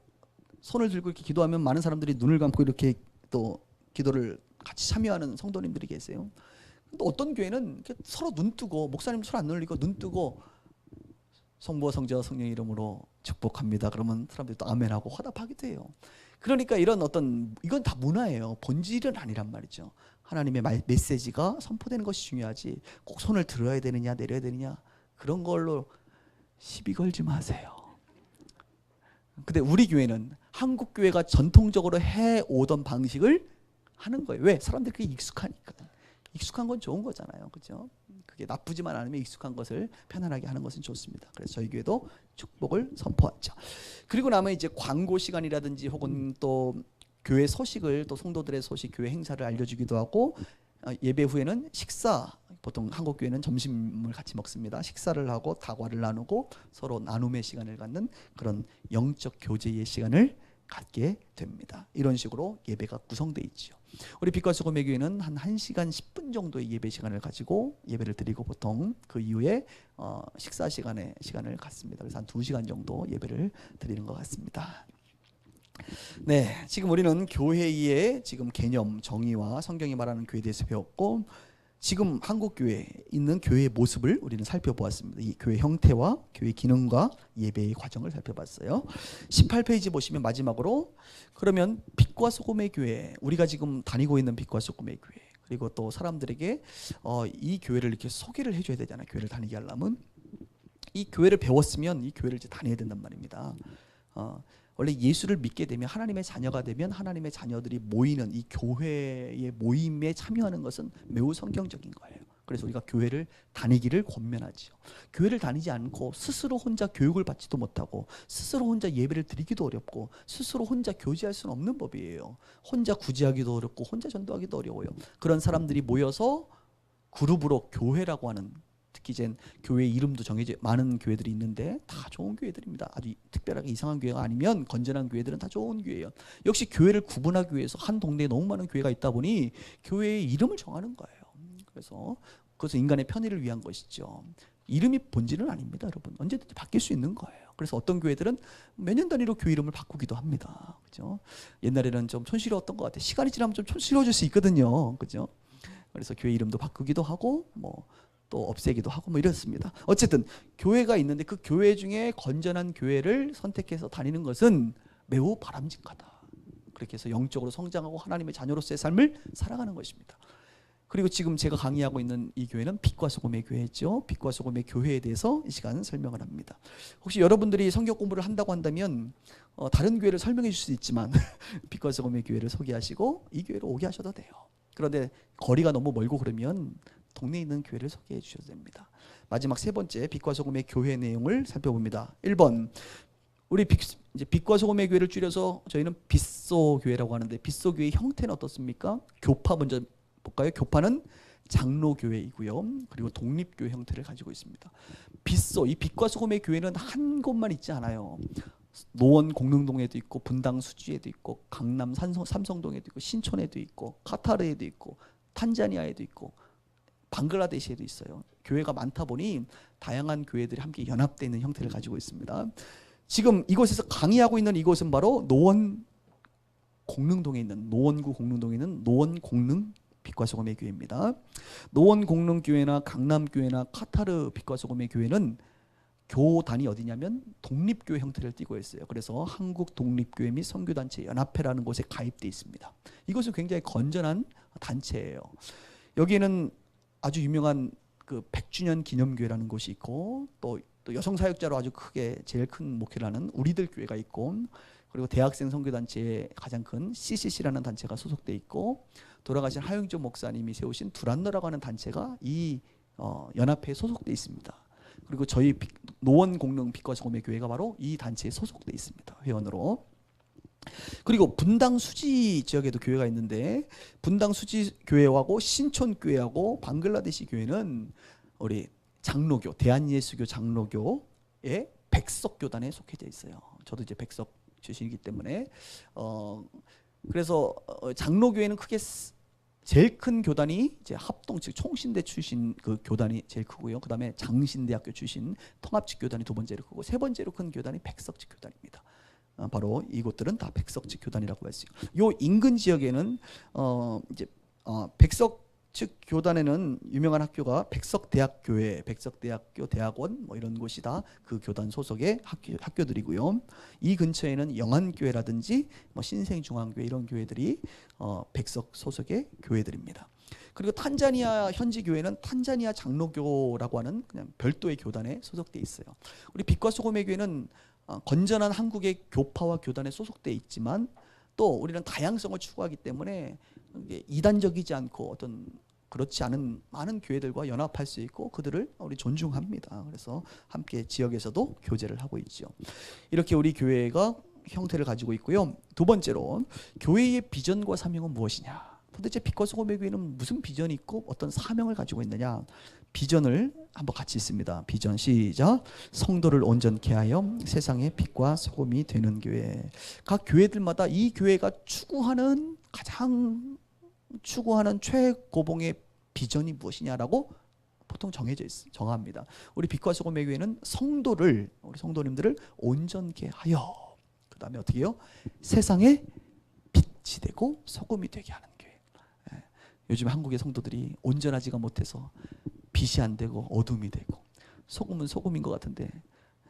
손을 들고 이렇게 기도하면 많은 사람들이 눈을 감고 이렇게 또 기도를 같이 참여하는 성도님들이 계세요. 또 어떤 교회는 서로 눈 뜨고 목사님 손 안 놀리고 눈 뜨고 성부와 성자와 성령의 이름으로 축복합니다. 그러면 사람들이 또 아멘하고 화답하기도 해요. 그러니까 이런 어떤 이건 다 문화예요. 본질은 아니란 말이죠. 하나님의 메시지가 선포되는 것이 중요하지 꼭 손을 들어야 되느냐 내려야 되느냐 그런 걸로 시비 걸지 마세요. 근데 우리 교회는 한국 교회가 전통적으로 해오던 방식을 하는 거예요. 왜? 사람들이 그게 익숙하니까. 익숙한 건 좋은 거잖아요. 그렇죠? 그게 나쁘지만 않으면 익숙한 것을 편안하게 하는 것은 좋습니다. 그래서 저희 교회도 축복을 선포하죠. 그리고 나면 이제 광고 시간이라든지 혹은 또 교회 소식을 또 성도들의 소식, 교회 행사를 알려주기도 하고 예배 후에는 식사, 보통 한국 교회는 점심을 같이 먹습니다. 식사를 하고 다과를 나누고 서로 나눔의 시간을 갖는 그런 영적 교제의 시간을 갖게 됩니다. 이런 식으로 예배가 구성되어 있죠. 우리 빛과 소금의 교회는 한 1시간 10분 정도의 예배 시간을 가지고 예배를 드리고 보통 그 이후에 식사 시간을 갖습니다. 그래서 한 2시간 정도 예배를 드리는 것 같습니다. 네, 지금 우리는 교회의 지금 개념, 정의와 성경이 말하는 교회에 대해서 배웠고 지금 한국 교회에 있는 교회의 모습을 우리는 살펴보았습니다. 이 교회 형태와 교회 기능과 예배의 과정을 살펴봤어요. 18페이지 보시면 마지막으로 그러면 빛과 소금의 교회, 우리가 지금 다니고 있는 빛과 소금의 교회, 그리고 또 사람들에게 이 교회를 이렇게 소개를 해줘야 되잖아요. 교회를 다니게 하려면 이 교회를 배웠으면 이 교회를 이제 다녀야 된단 말입니다. 원래 예수를 믿게 되면 하나님의 자녀가 되면 하나님의 자녀들이 모이는 이 교회의 모임에 참여하는 것은 매우 성경적인 거예요. 그래서 우리가 교회를 다니기를 권면하죠. 교회를 다니지 않고 스스로 혼자 교육을 받지도 못하고 스스로 혼자 예배를 드리기도 어렵고 스스로 혼자 교제할 수는 없는 법이에요. 혼자 구제하기도 어렵고 혼자 전도하기도 어려워요. 그런 사람들이 모여서 그룹으로 교회라고 하는, 특히 이제 교회 이름도 정해져 많은 교회들이 있는데 다 좋은 교회들입니다. 아주 특별하게 이상한 교회가 아니면 건전한 교회들은 다 좋은 교회예요. 역시 교회를 구분하기 위해서 한 동네에 너무 많은 교회가 있다 보니 교회의 이름을 정하는 거예요. 그래서 그것은 인간의 편의를 위한 것이죠. 이름이 본질은 아닙니다, 여러분. 언제든지 바뀔 수 있는 거예요. 그래서 어떤 교회들은 몇 년 단위로 교회 이름을 바꾸기도 합니다. 그죠? 옛날에는 좀 촌스러웠던 것 같아요. 시간이 지나면 좀 촌스러워질 수 있거든요. 그죠? 그래서 교회 이름도 바꾸기도 하고 또 없애기도 하고 이렇습니다. 어쨌든 교회가 있는데 그 교회 중에 건전한 교회를 선택해서 다니는 것은 매우 바람직하다. 그렇게 해서 영적으로 성장하고 하나님의 자녀로서의 삶을 살아가는 것입니다. 그리고 지금 제가 강의하고 있는 이 교회는 빛과 소금의 교회죠. 빛과 소금의 교회에 대해서 이 시간 설명을 합니다. 혹시 여러분들이 성경 공부를 한다고 한다면 다른 교회를 설명해 줄 수 있지만 빛과 소금의 교회를 소개하시고 이 교회로 오게 하셔도 돼요. 그런데 거리가 너무 멀고 그러면 동네에 있는 교회를 소개해 주셔도 됩니다. 마지막 세 번째 빛과 소금의 교회 내용을 살펴봅니다. 1번 우리 이제 빛과 소금의 교회를 줄여서 저희는 빛소 교회라고 하는데 빛소 교회의 형태는 어떻습니까? 교파 먼저 볼까요? 교파는 장로교회이고요. 그리고 독립교회 형태를 가지고 있습니다. 빛소, 이 빛과 소금의 교회는 한 곳만 있지 않아요. 노원 공릉동에도 있고 분당 수지에도 있고 강남 삼성동에도 있고 신촌에도 있고 카타르에도 있고 탄자니아에도 있고 방글라데시에도 있어요. 교회가 많다 보니 다양한 교회들이 함께 연합되어 있는 형태를 가지고 있습니다. 지금 이곳에서 강의하고 있는 이곳은 바로 노원 공릉동에 있는 노원구 공릉동에 있는 노원 공릉 빛과 소금의 교회입니다. 노원 공릉 교회나 강남 교회나 카타르 빛과 소금의 교회는 교단이 어디냐면 독립교회 형태를 띠고 있어요. 그래서 한국 독립교회 및 선교단체 연합회라는 곳에 가입되어 있습니다. 이것은 굉장히 건전한 단체예요. 여기에는 아주 유명한 그 100주년 기념교회라는 곳이 있고 또 여성 사역자로 아주 크게 제일 큰 목회를 하는 우리들 교회가 있고 그리고 대학생 선교단체의 가장 큰 CCC라는 단체가 소속돼 있고 돌아가신 하영조 목사님이 세우신 두란노라고 하는 단체가 이 연합회에 소속돼 있습니다. 그리고 저희 노원 공릉 빛과 소금의 교회가 바로 이 단체에 소속돼 있습니다. 회원으로. 그리고 분당 수지 지역에도 교회가 있는데 분당 수지 교회하고 신촌 교회하고 방글라데시 교회는 우리 장로교 대한예수교 장로교의 백석교단에 속해져 있어요. 저도 이제 백석 출신이기 때문에 그래서 장로교회는 크게 제일 큰 교단이 이제 합동 즉 총신대 출신 그 교단이 제일 크고요. 그다음에 장신대학교 출신 통합직 교단이 두 번째로 크고 세 번째로 큰 교단이 백석직 교단입니다. 바로 이곳들은 다 백석직 교단이라고 할 수 있고 요 인근 지역에는 이제 백석 즉 교단에는 유명한 학교가 백석대학교회, 백석대학교 대학원 뭐 이런 곳이 다 그 교단 소속의 학교들이고요. 이 근처에는 영안교회라든지 뭐 신생중앙교회 이런 교회들이 백석 소속의 교회들입니다. 그리고 탄자니아 현지 교회는 탄자니아 장로교라고 하는 그냥 별도의 교단에 소속돼 있어요. 우리 빛과 소금의 교회는 건전한 한국의 교파와 교단에 소속돼 있지만 또 우리는 다양성을 추구하기 때문에 이단적이지 않고 어떤 그렇지 않은 많은 교회들과 연합할 수 있고 그들을 우리 존중합니다. 그래서 함께 지역에서도 교제를 하고 있죠. 이렇게 우리 교회가 형태를 가지고 있고요. 두 번째로 교회의 비전과 사명은 무엇이냐? 도대체 빛과 소금의 교회는 무슨 비전이 있고 어떤 사명을 가지고 있느냐? 비전을 한번 같이 읽습니다. 비전 시작. 성도를 온전케 하여 세상의 빛과 소금이 되는 교회. 각 교회들마다 이 교회가 가장 추구하는 최고봉의 비전이 무엇이냐라고 보통 정합니다. 우리 빛과 소금의 교회는 우리 성도님들을 온전케 하여, 그 다음에 어떻게 해요? 세상에 빛이 되고 소금이 되게 하는 교회. 요즘 한국의 성도들이 온전하지가 못해서 빛이 안 되고 어둠이 되고, 소금은 소금인 것 같은데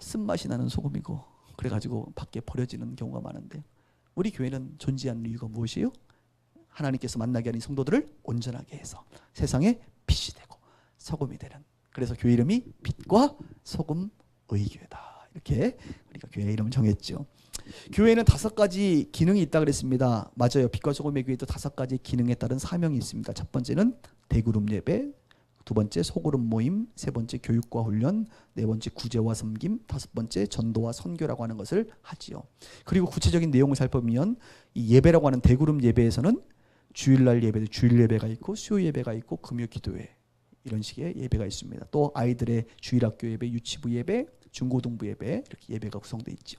쓴맛이 나는 소금이고, 그래가지고 밖에 버려지는 경우가 많은데, 우리 교회는 존재하는 이유가 무엇이에요? 하나님께서 만나게 하는 성도들을 온전하게 해서 세상에 빛이 되고 소금이 되는, 그래서 교회 이름이 빛과 소금의 교회다. 이렇게 우리가 교회 이름을 정했죠. 교회는 5가지 기능이 있다 그랬습니다. 맞아요. 빛과 소금의 교회도 5가지 기능에 따른 사명이 있습니다. 첫 번째는 대그룹 예배, 두 번째 소그룹 모임, 세 번째 교육과 훈련, 네 번째 구제와 섬김, 다섯 번째 전도와 선교라고 하는 것을 하지요. 그리고 구체적인 내용을 살펴보면 이 예배라고 하는 대그룹 예배에서는 주일날 예배도 주일 예배가 있고 수요 예배가 있고 금요 기도회 이런 식의 예배가 있습니다. 또 아이들의 주일학교 예배, 유치부 예배, 중고등부 예배 이렇게 예배가 구성되어 있죠.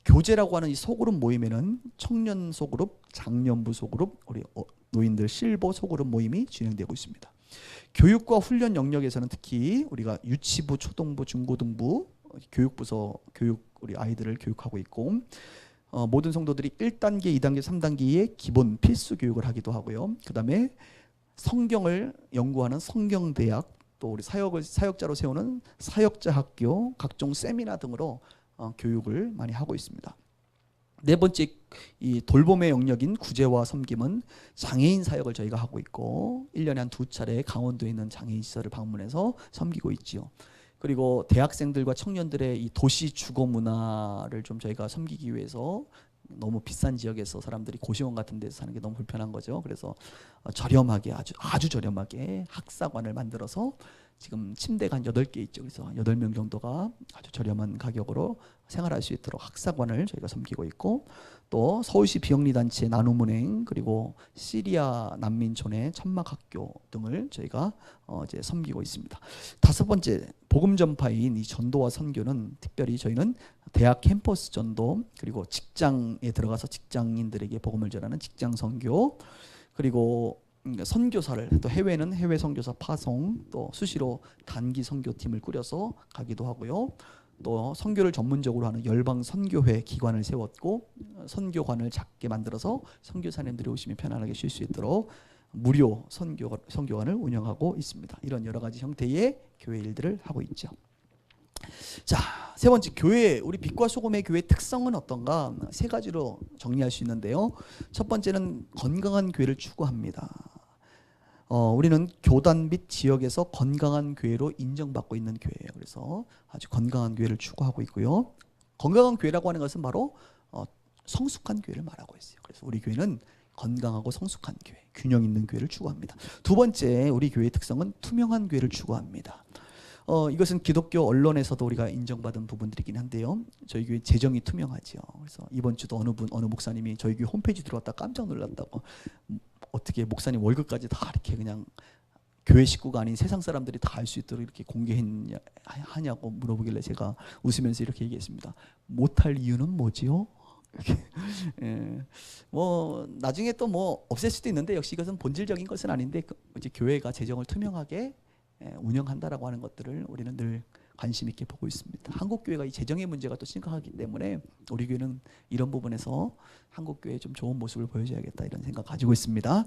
교제라고 하는 이 소그룹 모임에는 청년 소그룹, 장년부 소그룹, 우리 노인들 실버 소그룹 모임이 진행되고 있습니다. 교육과 훈련 영역에서는 특히 우리가 유치부, 초등부, 중고등부, 교육부서 우리 아이들을 교육하고 있고, 모든 성도들이 1단계, 2단계, 3단계의 기본 필수 교육을 하기도 하고요. 그 다음에 성경을 연구하는 성경대학, 또 우리 사역자로 세우는 사역자 학교, 각종 세미나 등으로 교육을 많이 하고 있습니다. 네 번째, 이 돌봄의 영역인 구제와 섬김은 장애인 사역을 저희가 하고 있고 1년에 한 2차례 강원도에 있는 장애인 시설을 방문해서 섬기고 있지요. 그리고 대학생들과 청년들의 이 도시 주거 문화를 좀 저희가 섬기기 위해서, 너무 비싼 지역에서 사람들이 고시원 같은 데서 사는 게 너무 불편한 거죠. 그래서 저렴하게, 아주 저렴하게 학사관을 만들어서 지금 침대가 한 8개 있죠. 그래서 8명 정도가 아주 저렴한 가격으로 생활할 수 있도록 학사관을 저희가 섬기고 있고, 또 서울시 비영리단체 나눔은행, 그리고 시리아 난민촌의 천막학교 등을 저희가 이제 섬기고 있습니다. 다섯 번째, 복음 전파인 이 전도와 선교는 특별히 저희는 대학 캠퍼스 전도, 그리고 직장에 들어가서 직장인들에게 복음을 전하는 직장 선교, 그리고 선교사를, 또 해외는 해외 선교사 파송, 또 수시로 단기 선교팀을 꾸려서 가기도 하고요. 또 선교를 전문적으로 하는 열방 선교회 기관을 세웠고, 선교관을 작게 만들어서 선교사님들이 오시면 편안하게 쉴 수 있도록 무료 선교관을 운영하고 있습니다. 이런 여러 가지 형태의 교회 일들을 하고 있죠. 자, 세 번째, 교회, 우리 빛과 소금의 교회 특성은 어떤가? 3가지로 정리할 수 있는데요. 첫 번째는 건강한 교회를 추구합니다. 우리는 교단 및 지역에서 건강한 교회로 인정받고 있는 교회예요. 그래서 아주 건강한 교회를 추구하고 있고요. 건강한 교회라고 하는 것은 바로 성숙한 교회를 말하고 있어요. 그래서 우리 교회는 건강하고 성숙한 교회, 균형 있는 교회를 추구합니다. 두 번째, 우리 교회의 특성은 투명한 교회를 추구합니다. 이것은 기독교 언론에서도 우리가 인정받은 부분들이긴 한데요. 저희 교회 재정이 투명하죠. 그래서 이번 주도 어느 목사님이 저희 교회 홈페이지 들어왔다 깜짝 놀랐다고, 어떻게 목사님 월급까지 다 이렇게 그냥 교회 식구가 아닌 세상 사람들이 다 알 수 있도록 이렇게 공개하냐고 물어보길래 제가 웃으면서 이렇게 얘기했습니다. 못할 이유는 뭐지요? 이렇게. 예. 뭐 나중에 또 뭐 없앨 수도 있는데, 역시 이것은 본질적인 것은 아닌데, 이제 교회가 재정을 투명하게 운영한다라고 하는 것들을 우리는 늘 관심 있게 보고 있습니다. 한국 교회가 이 재정의 문제가 또 심각하기 때문에 우리 교회는 이런 부분에서 한국 교회에 좀 좋은 모습을 보여줘야겠다, 이런 생각 가지고 있습니다.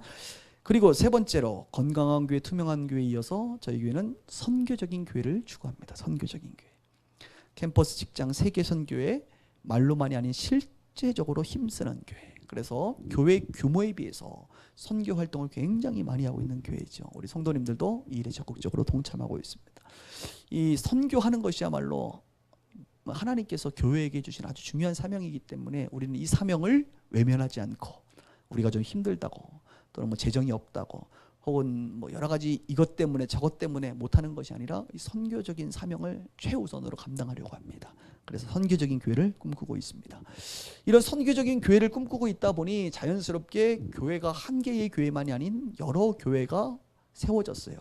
그리고 세 번째로 건강한 교회, 투명한 교회에 이어서 저희 교회는 선교적인 교회를 추구합니다. 선교적인 교회. 캠퍼스, 직장, 세계 선교회, 말로만이 아닌 실제적으로 힘쓰는 교회. 그래서 교회 규모에 비해서 선교 활동을 굉장히 많이 하고 있는 교회죠. 우리 성도님들도 이 일에 적극적으로 동참하고 있습니다. 이 선교하는 것이야말로 하나님께서 교회에게 주신 아주 중요한 사명이기 때문에 우리는 이 사명을 외면하지 않고, 우리가 좀 힘들다고 또는 뭐 재정이 없다고 혹은 뭐 여러 가지 이것 때문에 저것 때문에 못하는 것이 아니라 이 선교적인 사명을 최우선으로 감당하려고 합니다. 그래서 선교적인 교회를 꿈꾸고 있습니다. 이런 선교적인 교회를 꿈꾸고 있다 보니 자연스럽게 교회가 한 개의 교회만이 아닌 여러 교회가 세워졌어요.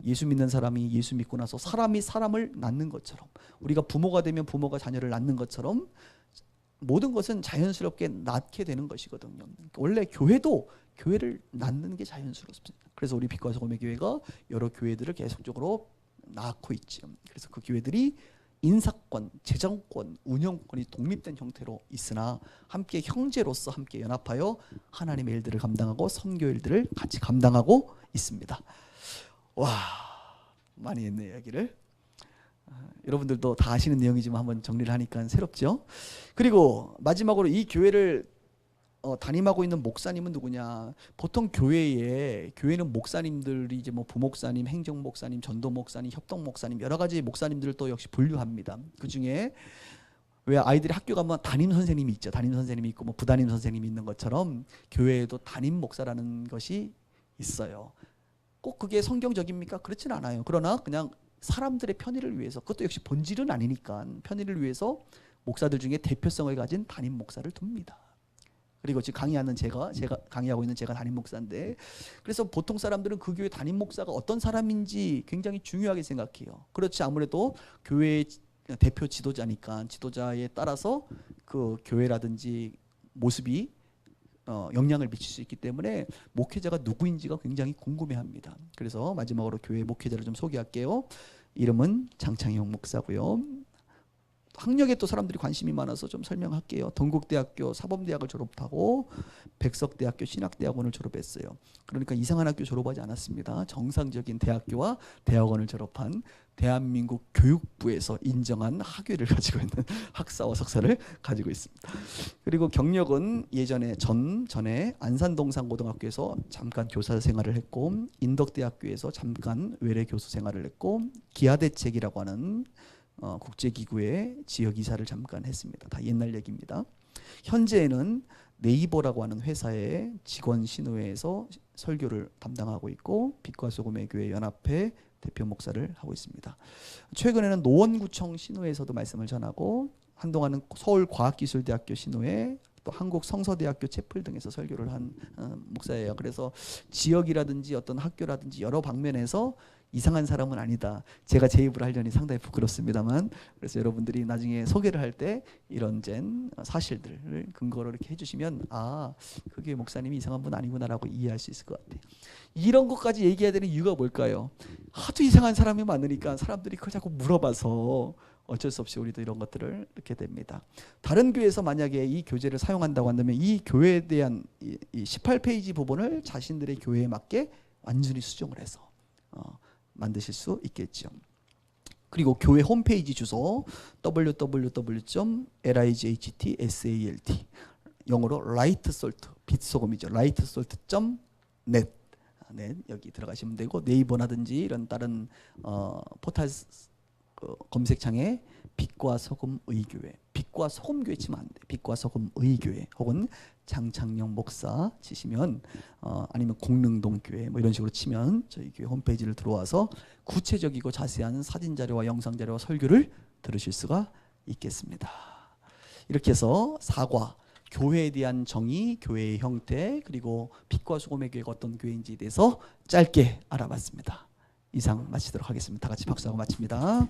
예수 믿는 사람이 예수 믿고 나서 사람이 사람을 낳는 것처럼, 우리가 부모가 되면 부모가 자녀를 낳는 것처럼 모든 것은 자연스럽게 낳게 되는 것이거든요. 원래 교회도 교회를 낳는 게 자연스럽습니다. 그래서 우리 빛과 소금의 교회가 여러 교회들을 계속적으로 낳고 있죠. 그래서 그 교회들이 인사권, 재정권, 운영권이 독립된 형태로 있으나 함께 형제로서 함께 연합하여 하나님의 일들을 감당하고 선교 일들을 같이 감당하고 있습니다. 와, 많이 했네요, 이야기를. 여러분들도 다 아시는 내용이지만 한번 정리를 하니까 새롭죠. 그리고 마지막으로 이 교회를 담임하고 있는 목사님은 누구냐? 보통 교회는 목사님들이 이제 뭐 부목사님, 행정 목사님, 전도 목사님, 협동 목사님 여러 가지 목사님들을 또 역시 분류합니다. 그 중에 왜 아이들이 학교 가면 담임 선생님이 있죠. 담임 선생님이 있고 뭐 부담임 선생님이 있는 것처럼 교회에도 담임 목사라는 것이 있어요. 꼭 그게 성경적입니까? 그렇진 않아요. 그러나 그냥 사람들의 편의를 위해서, 그것도 역시 본질은 아니니까 편의를 위해서 목사들 중에 대표성을 가진 담임 목사를 둡니다. 그리고 지금 강의하는 제가 강의하고 있는 제가 담임 목사인데, 그래서 보통 사람들은 그 교회 담임 목사가 어떤 사람인지 굉장히 중요하게 생각해요. 그렇지, 아무래도 교회의 대표 지도자니까 지도자에 따라서 그 교회라든지 모습이 영향을 미칠 수 있기 때문에 목회자가 누구인지가 굉장히 궁금해합니다. 그래서 마지막으로 교회 목회자를 좀 소개할게요. 이름은 장창영 목사고요. 학력에 또 사람들이 관심이 많아서 좀 설명할게요. 동국대학교 사범대학을 졸업하고 백석대학교 신학대학원을 졸업했어요. 그러니까 이상한 학교 졸업하지 않았습니다. 정상적인 대학교와 대학원을 졸업한 대한민국 교육부에서 인정한 학위를 가지고 있는 학사와 석사를 가지고 있습니다. 그리고 경력은 예전에 전에 안산동산고등학교에서 잠깐 교사 생활을 했고, 인덕대학교에서 잠깐 외래 교수 생활을 했고, 기아대책이라고 하는 국제기구의 지역이사를 잠깐 했습니다. 다 옛날 얘기입니다. 현재는 네이버라고 하는 회사의 직원 신우회에서 설교를 담당하고 있고, 빛과 소금의 교회 연합회 대표 목사를 하고 있습니다. 최근에는 노원구청 신우회에서도 말씀을 전하고, 한동안은 서울과학기술대학교 신우회, 또 한국성서대학교 채플 등에서 설교를 한 목사예요. 그래서 지역이라든지 어떤 학교라든지 여러 방면에서 이상한 사람은 아니다. 제가 제 입으로 하려니 상당히 부끄럽습니다만, 그래서 여러분들이 나중에 소개를 할 때 이런 사실들을 근거로 이렇게 해주시면 그게 목사님이 이상한 분 아니구나라고 이해할 수 있을 것 같아요. 이런 것까지 얘기해야 되는 이유가 뭘까요? 하도 이상한 사람이 많으니까 사람들이 그걸 자꾸 물어봐서 어쩔 수 없이 우리도 이런 것들을 이렇게 됩니다. 다른 교회에서 만약에 이 교재를 사용한다고 한다면 이 교회에 대한 이 18페이지 부분을 자신들의 교회에 맞게 완전히 수정을 해서 만드실 수 있겠죠. 그리고 교회 홈페이지 주소 www.lijhtsalt, 영어로 lightsalt, 빛소금이죠. lightsalt.net 여기 들어가시면 되고, 네이버라든지 이런 다른 포털 검색창에 빛과 소금의 교회, 빛과 소금 교회 치면 안 돼. 빛과 소금의 교회 혹은 장창영 목사 치시면 아니면 공릉동 교회 뭐 이런 식으로 치면 저희 교회 홈페이지를 들어와서 구체적이고 자세한 사진 자료와 영상 자료와 설교를 들으실 수가 있겠습니다. 이렇게 해서 사과, 교회에 대한 정의, 교회의 형태, 그리고 빛과 소금의 교회가 어떤 교회인지에 대해서 짧게 알아봤습니다. 이상 마치도록 하겠습니다. 다 같이 박수하고 마칩니다.